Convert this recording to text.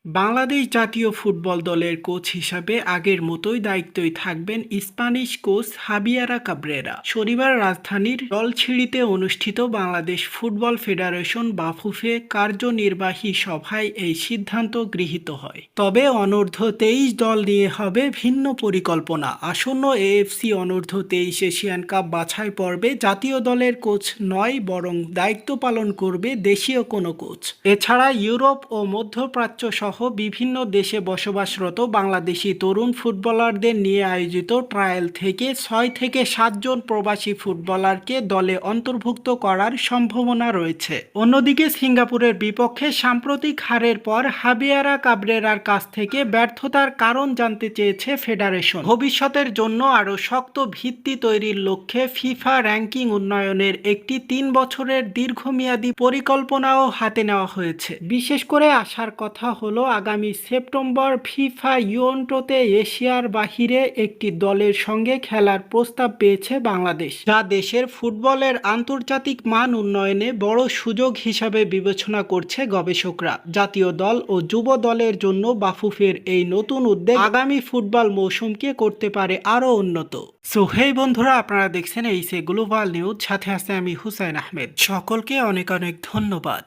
বাংলাদেশ জাতীয় ফুটবল দলের কোচ হিসাবে আগের মতোই দায়িত্বই থাকবেন স্প্যানিশ কোচ হাবিয়ারা কাব্রেরা। শনিবার রাজধানীর জলছিড়িতে অনুষ্ঠিত বাংলাদেশ ফুটবল ফেডারেশন বাফুফে কার্যনির্বাহী সভায় এই সিদ্ধান্ত গৃহীত হয়। তবে অনূর্ধ্ব 23 দল নিয়ে হবে ভিন্ন পরিকল্পনা। আসন্ন এএফসি অনূর্ধ্ব 23 এশিয়ান কাপ বাছাই পর্বে জাতীয় দলের কোচ নয়, বরং দায়িত্ব পালন করবে দেশীয় কোনো কোচ। এছাড়া ইউরোপ ও মধ্যপ্রাচ্য সহ বিভিন্ন দেশে বসবাসরত বাংলাদেশি তরুণ ফুটবলারদের নিয়ে আয়োজিত ট্রায়াল থেকে 6 থেকে 7 জন প্রবাসী ফুটবলারকে দলে অন্তর্ভুক্ত করার সম্ভাবনা রয়েছে। অন্যদিকে সিঙ্গাপুরের বিপক্ষে সাম্প্রতিক হারের পর হাবিয়ারা কাবরেরার কাছ থেকে ব্যর্থতার কারণ জানতে চেয়েছে ফেডারেশন। ভবিষ্যতের জন্য আরও শক্ত ভিত্তি তৈরির লক্ষ্যে ফিফা র্যাঙ্কিং উন্নয়নের একটি 3 বছরের দীর্ঘমেয়াদী পরিকল্পনাও হাতে নেওয়া হয়েছে। বিশেষ করে আসার কথা হলো আগামী সেপ্টেম্বর ফিফা ইউন্টোতে এশিয়ার বাহিরে একটি দলের সঙ্গে খেলার প্রস্তাব পেয়েছে বাংলাদেশ, যা দেশের ফুটবলের আন্তর্জাতিক মান উন্নয়নে বড় সুযোগ হিসাবে বিবেচনা করছে গবেষকরা। জাতীয় দল ও যুব দলের জন্য বাফুফের এই নতুন উদ্যোগ আগামী ফুটবল মৌসুমকে করতে পারে আরও উন্নত। সো হেই বন্ধুরা, আপনারা দেখছেন এইসে গ্লোবাল নিউজ, সাথে আছে আমি হুসাইন আহমেদ। সকলকে অনেক অনেক ধন্যবাদ।